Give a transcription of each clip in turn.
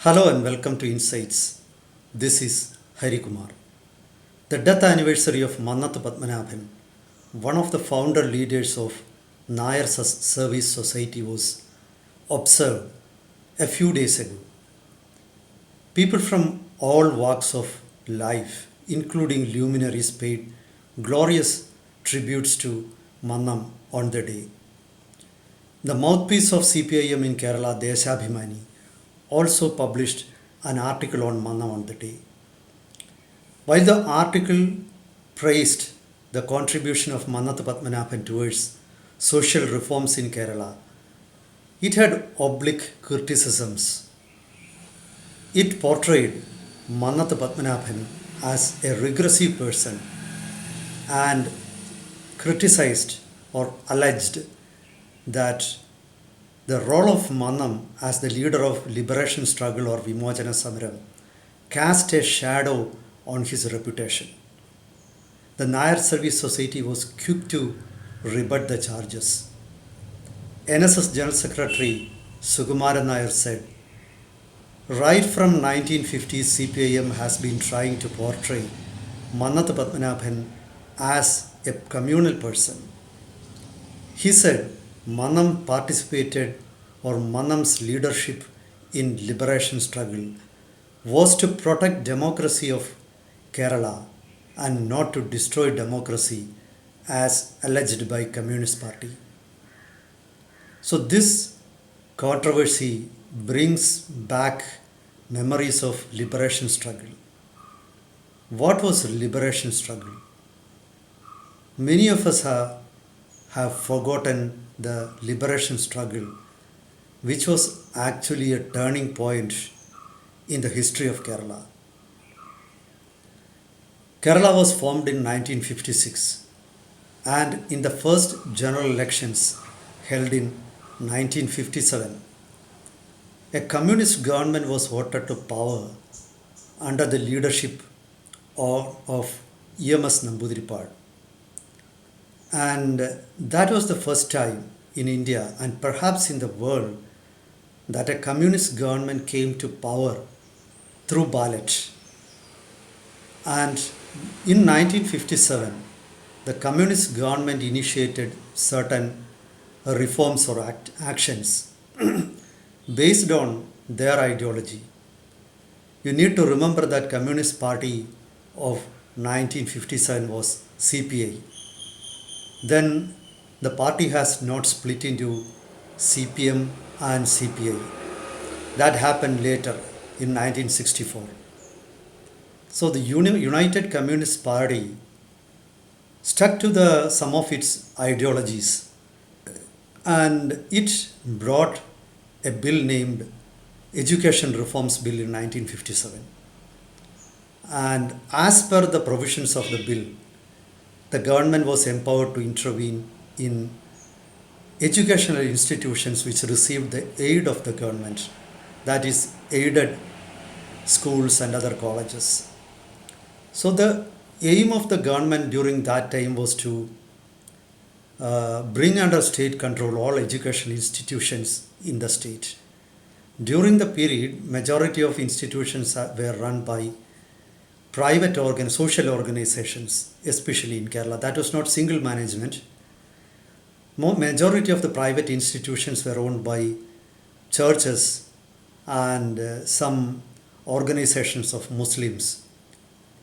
Hello and welcome to Insights. This is Hari Kumar. The death anniversary of Mannath Padmanabhan, one of the founder leaders of Nayar Service Society, was observed a few days ago. People from all walks of life, including luminaries, paid glorious tributes to Mannam on the day. The mouthpiece of CPIM in Kerala, Deshabhimani, also published an article on Mannam on the day. While the article praised the contribution of Mannath Padmanabhan towards social reforms in Kerala, it had oblique criticisms. It portrayed Mannath Padmanabhan as a regressive person and criticized or alleged that the role of Mannam as the leader of liberation struggle or Vimochana Samaram cast a shadow on his reputation. The Nayar Service Society was quick to rebut the charges. NSS General Secretary Sukumaran Nair said, right from 1950s, CPIM has been trying to portray Mannath Padmanabhan as a communal person. He said Mannam participated, or Mannam's leadership in liberation struggle was to protect democracy of Kerala and not to destroy democracy as alleged by Communist Party. So this controversy brings back memories of liberation struggle. What was liberation struggle? Many of us have forgotten the liberation struggle, which was actually a turning point in the history of Kerala. Kerala was formed in 1956, and in the first general elections held in 1957, a communist government was voted to power under the leadership of EMS Namboodiripad. And that was the first time in India and perhaps in the world that a communist government came to power through ballot. And in 1957, the communist government initiated certain reforms or actions based on their ideology. You need to remember that Communist Party of 1957 was CPI. Then the party has not split into CPM and CPI. That happened later in 1964. So the United Communist Party stuck to some of its ideologies, and it brought a bill named Education Reforms Bill in 1957. And as per the provisions of the bill, the government was empowered to intervene in educational institutions which received the aid of the government, that is, aided schools and other colleges. So the aim of the government during that time was to bring under state control all educational institutions in the state. During the period, majority of institutions were run by private social organizations, especially in Kerala. That was not single management. Majority of the private institutions were owned by churches and some organizations of Muslims,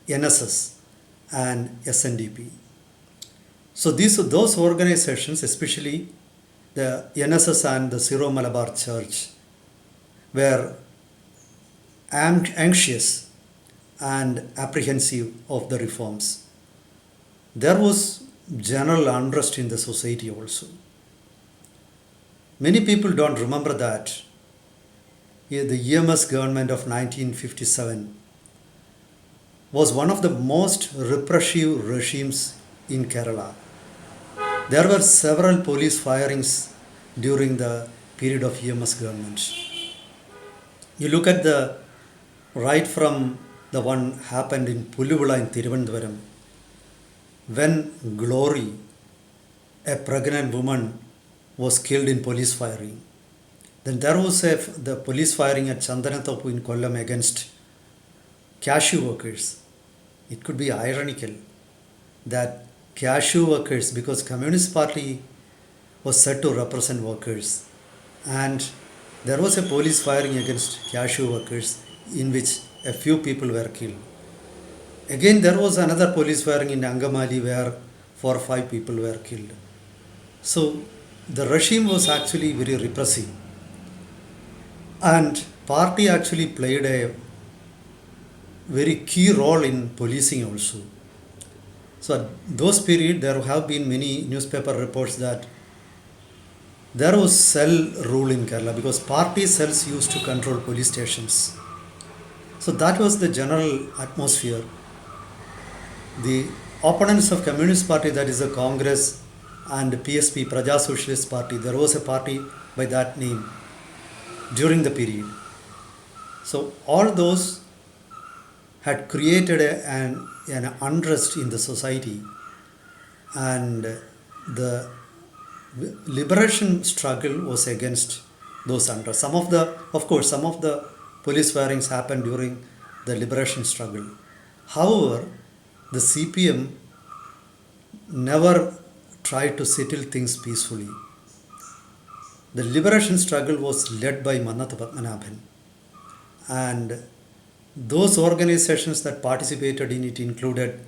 NSS and SNDP. So those organizations, especially the NSS and the Syro Malabar Church, were anxious and apprehensive of the reforms. There was general unrest in the society also. Many people don't remember that the EMS government of 1957 was one of the most repressive regimes in Kerala. There were several police firings during the period of EMS government. You look at the right from the one happened in Pulluvula in Thiruvananthapuram, when Glory, a pregnant woman, was killed in police firing. Then there was the police firing at Chandanathopu in Kollam against cashew workers. It could be ironical that cashew workers, because Communist Party was said to represent workers, and there was a police firing against cashew workers in which a few people were killed. Again, there was another police firing in Angamali where 4 or 5 people were killed. So the regime was actually very repressive, and party actually played a very key role in policing also. So at those period there have been many newspaper reports that there was cell rule in Kerala because party cells used to control police stations. So that was the general atmosphere. The opponents of Communist Party, that is the Congress and PSP, Praja Socialist Party, there was a party by that name during the period. So all those had created an unrest in the society, and the liberation struggle was against those unrest. Some of the police firings happened during the liberation struggle. However, the CPM never tried to settle things peacefully. The liberation struggle was led by Mannath Padmanabhan, and those organizations that participated in it included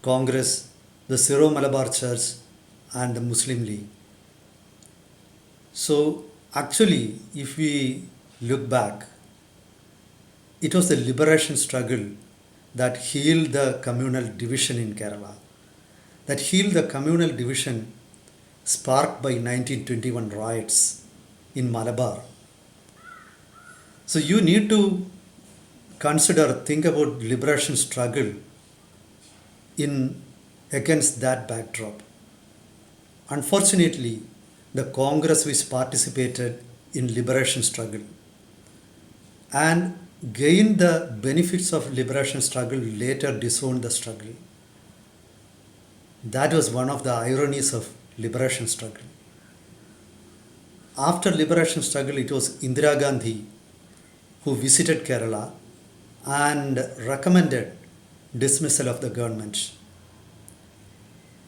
Congress, the Syro Malabar Church, and the Muslim League. So actually, if we look back, it was the liberation struggle that healed the communal division in Kerala, that healed the communal division sparked by 1921 riots in Malabar. So you need to think about liberation struggle against that backdrop. Unfortunately, the Congress which participated in liberation struggle and gained the benefits of liberation struggle later disowned the struggle. That was one of the ironies of liberation struggle. After liberation struggle, it was Indira Gandhi who visited Kerala and recommended dismissal of the government.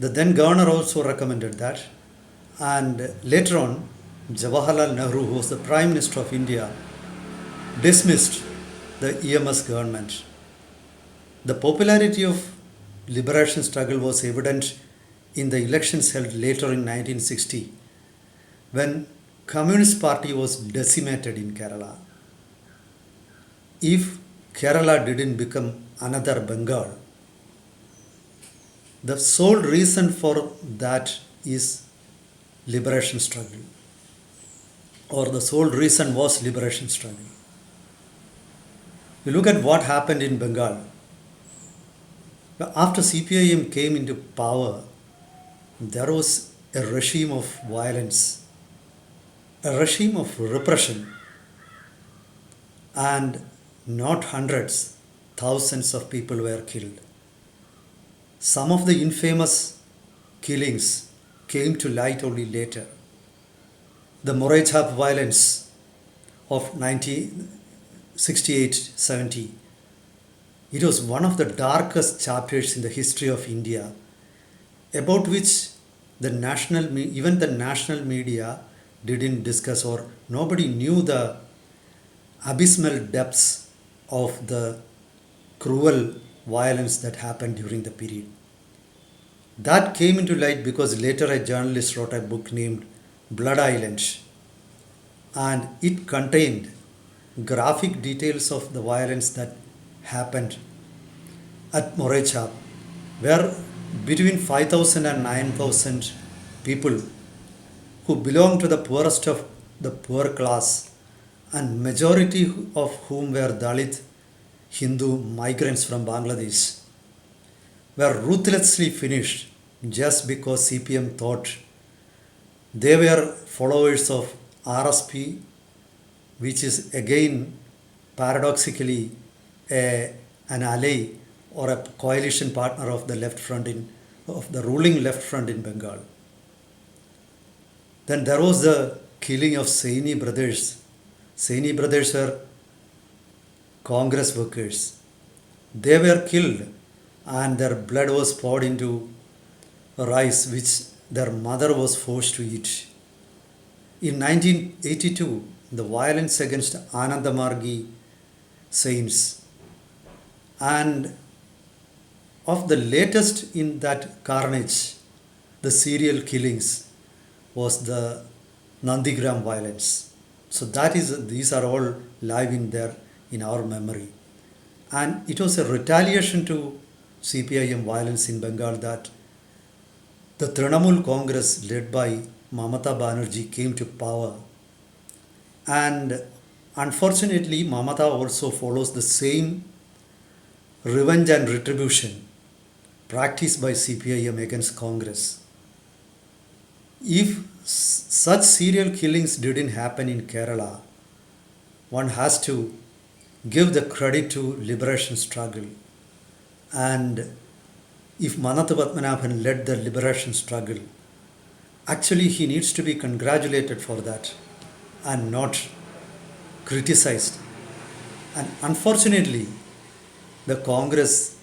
The then governor also recommended that, and later on Jawaharlal Nehru, who was the Prime Minister of India, dismissed the EMS government. The popularity of liberation struggle was evident in the elections held later in 1960 when Communist Party was decimated in Kerala. If Kerala didn't become another Bengal, the sole reason for that is liberation struggle, or the sole reason was liberation struggle. You look at what happened in Bengal. After CPIM came into power, there was a regime of violence, a regime of repression, and not hundreds, thousands of people were killed. Some of the infamous killings came to light only later. The Morechap violence of 1968-70, it was one of the darkest chapters in the history of India, about which even the national media didn't discuss, or nobody knew the abysmal depths of the cruel violence that happened during the period. That came into light because later a journalist wrote a book named Blood Island, and it contained graphic details of the violence that happened at Morechap, where between 5,000 and 9,000 people who belonged to the poorest of the poor class, and majority of whom were Dalit Hindu migrants from Bangladesh, were ruthlessly finished just because CPM thought they were followers of RSP, which is again paradoxically an ally or a coalition partner of the ruling left front in Bengal. Then there was the killing of Saini brothers Saini brothers were Congress workers. They were killed and their blood was poured into rice which their mother was forced to eat. In 1982, the violence against Anandamargi saints and of the latest in that carnage, the serial killings, was the Nandigram violence. So that is these are all live in there in our memory. And it was a retaliation to CPIM violence in Bengal that the Trinamool Congress led by Mamata Banerjee came to power. And unfortunately, Mamata also follows the same revenge and retribution practiced by CPIM against Congress. If such serial killings didn't happen in Kerala, one has to give the credit to liberation struggle. And if Mannath Padmanabhan led the liberation struggle, actually he needs to be congratulated for that and not criticized. And unfortunately, the Congress,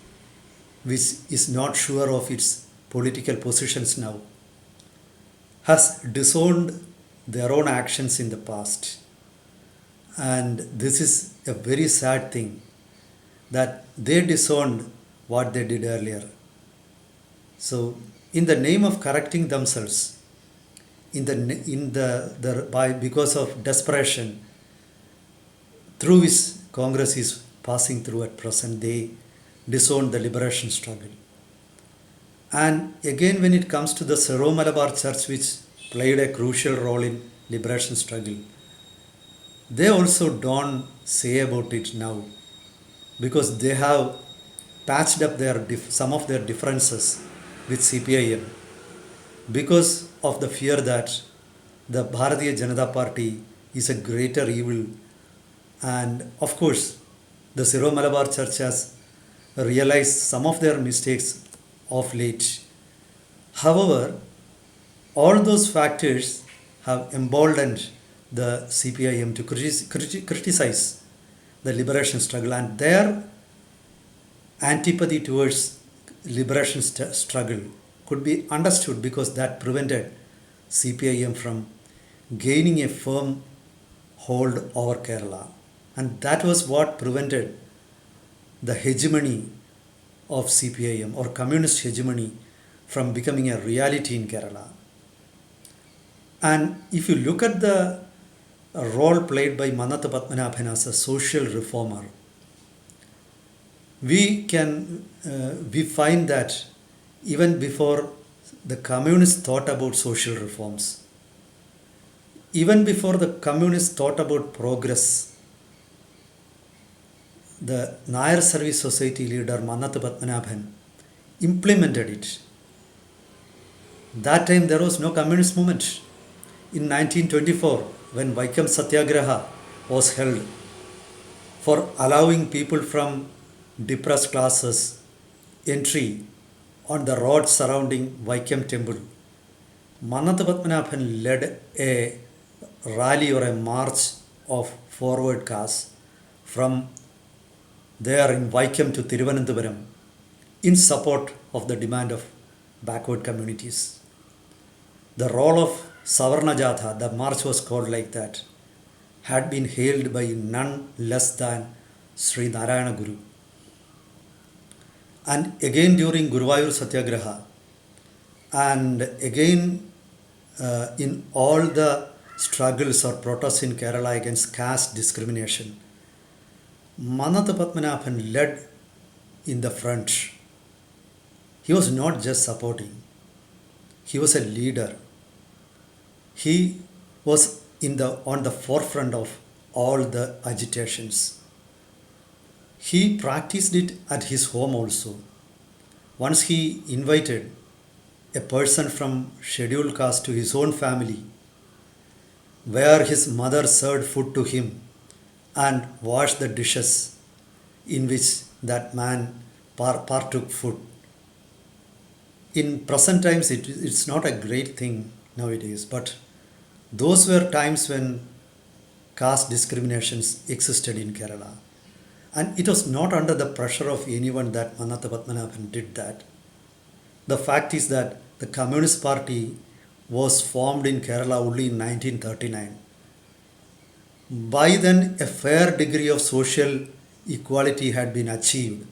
which is not sure of its political positions now, has disowned their own actions in the past. And this is a very sad thing that they disowned what they did earlier. So, in the name of correcting themselves, because of desperation through which Congress is passing through at present, they disowned the liberation struggle. And again, when it comes to the Syro Malabar Church, which played a crucial role in liberation struggle, they also don't say about it now because they have patched up some of their differences with CPIM because of the fear that the Bharatiya Janata Party is a greater evil. And of course, the Syro Malabar Church has realized some of their mistakes of late. However, all those factors have emboldened the CPIM to criticize the liberation struggle, and their antipathy towards liberation struggle could be understood because that prevented CPIM from gaining a firm hold over Kerala. And that was what prevented the hegemony of CPIM or communist hegemony from becoming a reality in Kerala. And if you look at the role played by Mannath Padmanabhan as a social reformer, we find that even before the communists thought about social reforms, even before the communists thought about progress, the Nair Service Society leader Mannath Padmanabhan implemented it. That time there was no communist movement. In 1924, when Vaikam Satyagraha was held for allowing people from depressed classes entry on the roads surrounding Vaikam temple, Mannath Padmanabhan led a rally or a march of forward cars from there in Vaikam to Thiruvananthapuram in support of the demand of backward communities. The role of Savarna Jatha, the march was called like that, had been hailed by none less than Sri Narayana Guru. And again during Guruvayur Satyagraha, and again in all the struggles or protests in Kerala against caste discrimination, Mannath Padmanabhan led in the front. He was not just supporting, he was a leader. He was on the forefront of all the agitations. He practiced it at his home also. Once he invited a person from scheduled caste to his own family, where his mother served food to him and washed the dishes in which that man partook food. In present times, it's not a great thing nowadays, but those were times when caste discriminations existed in Kerala. And it was not under the pressure of anyone that Mannath Padmanabhan did that. The fact is that the Communist Party was formed in Kerala only in 1939. By then, a fair degree of social equality had been achieved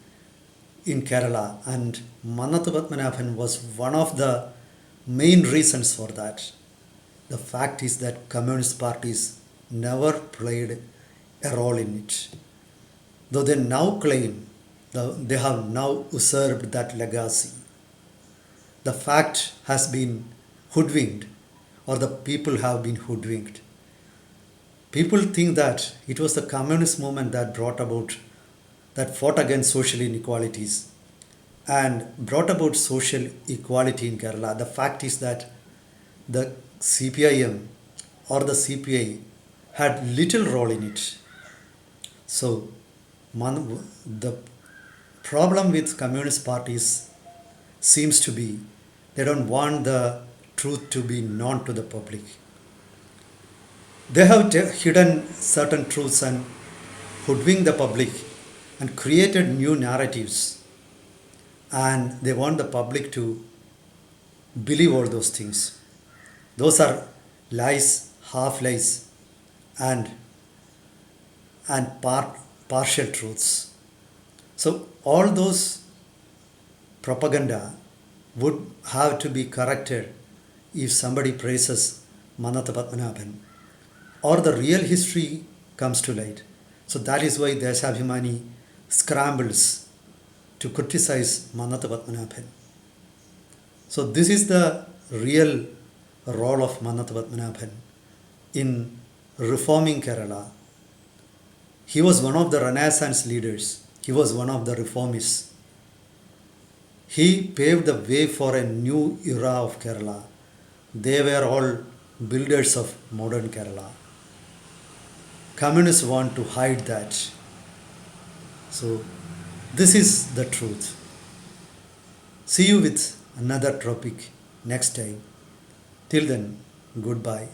in Kerala, and Mannath Padmanabhan was one of the main reasons for that. The fact is that communist parties never played a role in it. Though they now claim they have now usurped that legacy. The fact has been hoodwinked, or the people have been hoodwinked. People think that it was the communist movement that fought against social inequalities and brought about social equality in Kerala. The fact is that the CPIM or the CPI had little role in it. So, the problem with communist parties seems to be they don't want the truth to be known to the public. They have hidden certain truths and hoodwinked the public and created new narratives, and they want the public to believe all those things. Those are lies, half lies, and partial truths. So all those propaganda would have to be corrected if somebody praises Mannath Padmanabhan or the real history comes to light. So that is why Deshabhimani scrambles to criticize Mannath Padmanabhan. So this is the real role of Mannath Padmanabhan in reforming Kerala. He was one of the Renaissance leaders. He was one of the reformists. He paved the way for a new era of Kerala. They were all builders of modern Kerala. Communists want to hide that. So, this is the truth. See you with another topic next time. Till then, goodbye.